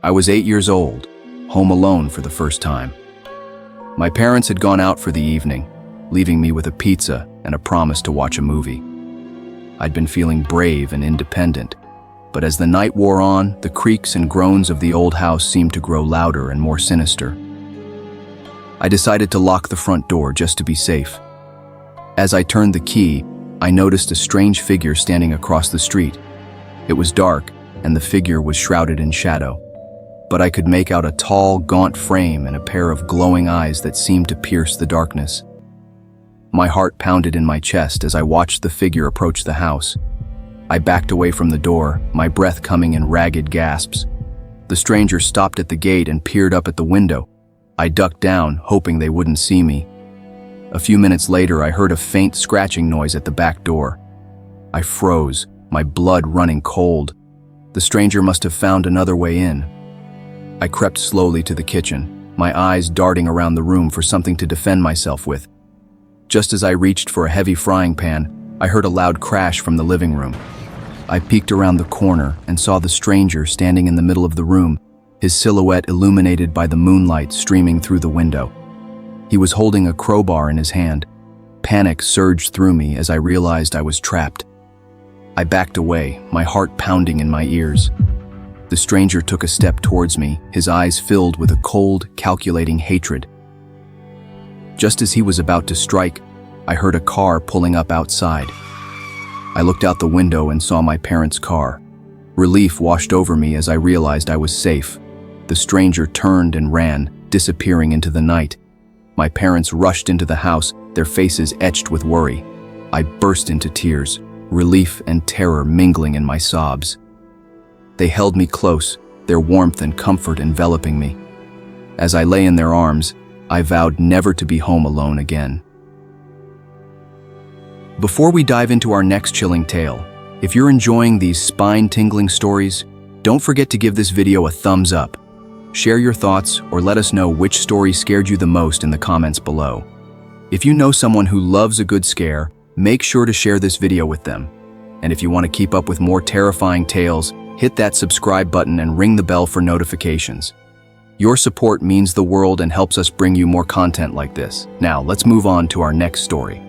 I was 8 years old, home alone for the first time. My parents had gone out for the evening, leaving me with a pizza and a promise to watch a movie. I'd been feeling brave and independent, but as the night wore on, the creaks and groans of the old house seemed to grow louder and more sinister. I decided to lock the front door just to be safe. As I turned the key, I noticed a strange figure standing across the street. It was dark, and the figure was shrouded in shadow, but I could make out a tall, gaunt frame and a pair of glowing eyes that seemed to pierce the darkness. My heart pounded in my chest as I watched the figure approach the house. I backed away from the door, my breath coming in ragged gasps. The stranger stopped at the gate and peered up at the window. I ducked down, hoping they wouldn't see me. A few minutes later, I heard a faint scratching noise at the back door. I froze, my blood running cold. The stranger must have found another way in. I crept slowly to the kitchen, my eyes darting around the room for something to defend myself with. Just as I reached for a heavy frying pan, I heard a loud crash from the living room. I peeked around the corner and saw the stranger standing in the middle of the room, his silhouette illuminated by the moonlight streaming through the window. He was holding a crowbar in his hand. Panic surged through me as I realized I was trapped. I backed away, my heart pounding in my ears. The stranger took a step towards me, his eyes filled with a cold, calculating hatred. Just as he was about to strike, I heard a car pulling up outside. I looked out the window and saw my parents' car. Relief washed over me as I realized I was safe. The stranger turned and ran, disappearing into the night. My parents rushed into the house, their faces etched with worry. I burst into tears, relief and terror mingling in my sobs. They held me close, their warmth and comfort enveloping me. As I lay in their arms, I vowed never to be home alone again. Before we dive into our next chilling tale, if you're enjoying these spine-tingling stories, don't forget to give this video a thumbs up. Share your thoughts or let us know which story scared you the most in the comments below. If you know someone who loves a good scare, make sure to share this video with them. And if you want to keep up with more terrifying tales, hit that subscribe button and ring the bell for notifications. Your support means the world and helps us bring you more content like this. Now, let's move on to our next story.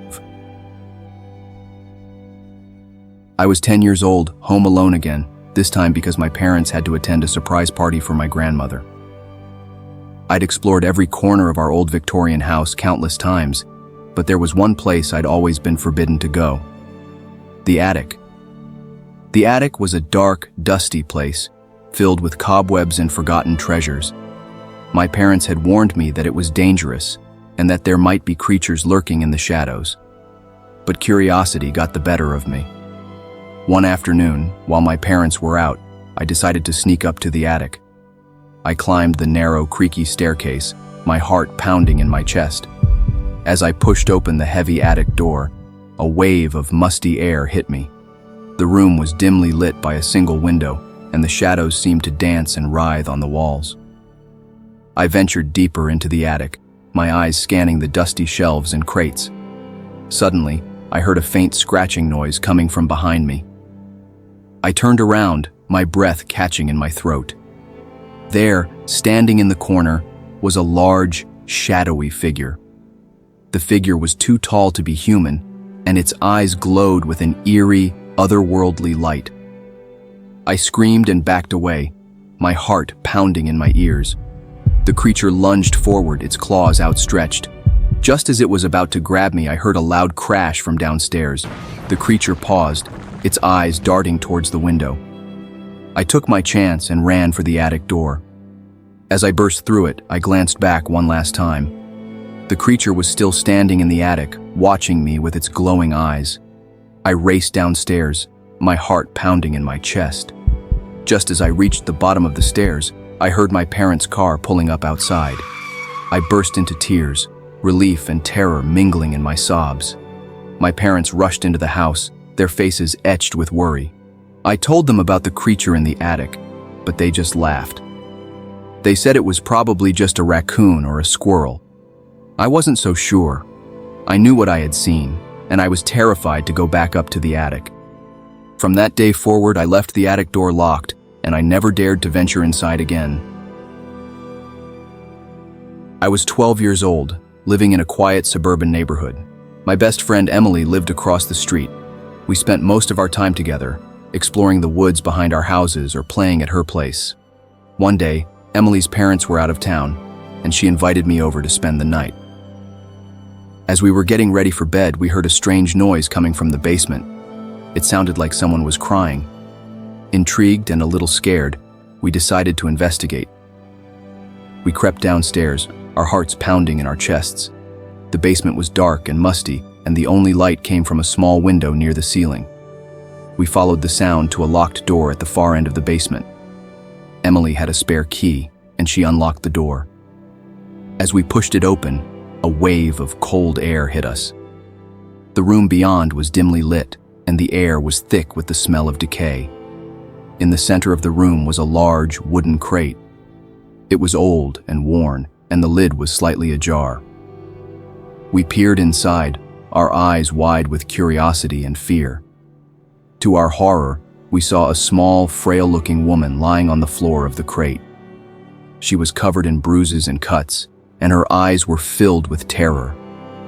I was 10 years old, home alone again, this time because my parents had to attend a surprise party for my grandmother. I'd explored every corner of our old Victorian house countless times, but there was one place I'd always been forbidden to go: the attic. The attic was a dark, dusty place, filled with cobwebs and forgotten treasures. My parents had warned me that it was dangerous and that there might be creatures lurking in the shadows. But curiosity got the better of me. One afternoon, while my parents were out, I decided to sneak up to the attic. I climbed the narrow, creaky staircase, my heart pounding in my chest. As I pushed open the heavy attic door, a wave of musty air hit me. The room was dimly lit by a single window, and the shadows seemed to dance and writhe on the walls. I ventured deeper into the attic, my eyes scanning the dusty shelves and crates. Suddenly, I heard a faint scratching noise coming from behind me. I turned around, my breath catching in my throat. There, standing in the corner, was a large, shadowy figure. The figure was too tall to be human, and its eyes glowed with an eerie, otherworldly light. I screamed and backed away, my heart pounding in my ears. The creature lunged forward, its claws outstretched. Just as it was about to grab me, I heard a loud crash from downstairs. The creature paused, its eyes darting towards the window. I took my chance and ran for the attic door. As I burst through it, I glanced back one last time. The creature was still standing in the attic, watching me with its glowing eyes. I raced downstairs, my heart pounding in my chest. Just as I reached the bottom of the stairs, I heard my parents' car pulling up outside. I burst into tears, relief and terror mingling in my sobs. My parents rushed into the house, their faces etched with worry. I told them about the creature in the attic, but they just laughed. They said it was probably just a raccoon or a squirrel. I wasn't so sure. I knew what I had seen, and I was terrified to go back up to the attic. From that day forward, I left the attic door locked, and I never dared to venture inside again. I was 12 years old, living in a quiet suburban neighborhood. My best friend Emily lived across the street. We spent most of our time together, exploring the woods behind our houses or playing at her place. One day, Emily's parents were out of town, and she invited me over to spend the night. As we were getting ready for bed, we heard a strange noise coming from the basement. It sounded like someone was crying. Intrigued and a little scared, we decided to investigate. We crept downstairs, our hearts pounding in our chests. The basement was dark and musty, and the only light came from a small window near the ceiling. We followed the sound to a locked door at the far end of the basement. Emily had a spare key, and she unlocked the door. As we pushed it open, a wave of cold air hit us. The room beyond was dimly lit, and the air was thick with the smell of decay. In the center of the room was a large wooden crate. It was old and worn, and the lid was slightly ajar. We peered inside, our eyes wide with curiosity and fear. To our horror, we saw a small, frail-looking woman lying on the floor of the crate. She was covered in bruises and cuts, and her eyes were filled with terror.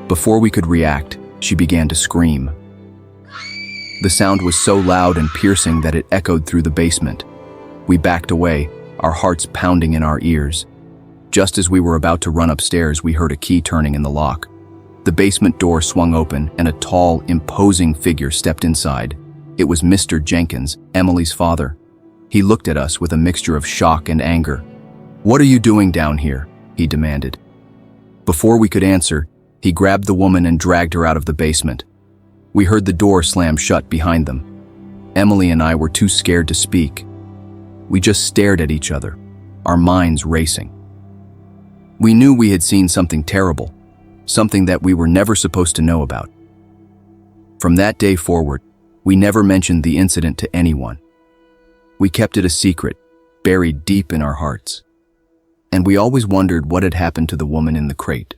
Before we could react, she began to scream. The sound was so loud and piercing that it echoed through the basement. We backed away, our hearts pounding in our ears. Just as we were about to run upstairs, we heard a key turning in the lock. The basement door swung open, and a tall, imposing figure stepped inside. It was Mr. Jenkins, Emily's father. He looked at us with a mixture of shock and anger. "What are you doing down here?" he demanded. Before we could answer, he grabbed the woman and dragged her out of the basement. We heard the door slam shut behind them. Emily and I were too scared to speak. We just stared at each other, our minds racing. We knew we had seen something terrible, something that we were never supposed to know about. From that day forward, we never mentioned the incident to anyone. We kept it a secret, buried deep in our hearts. And we always wondered what had happened to the woman in the crate.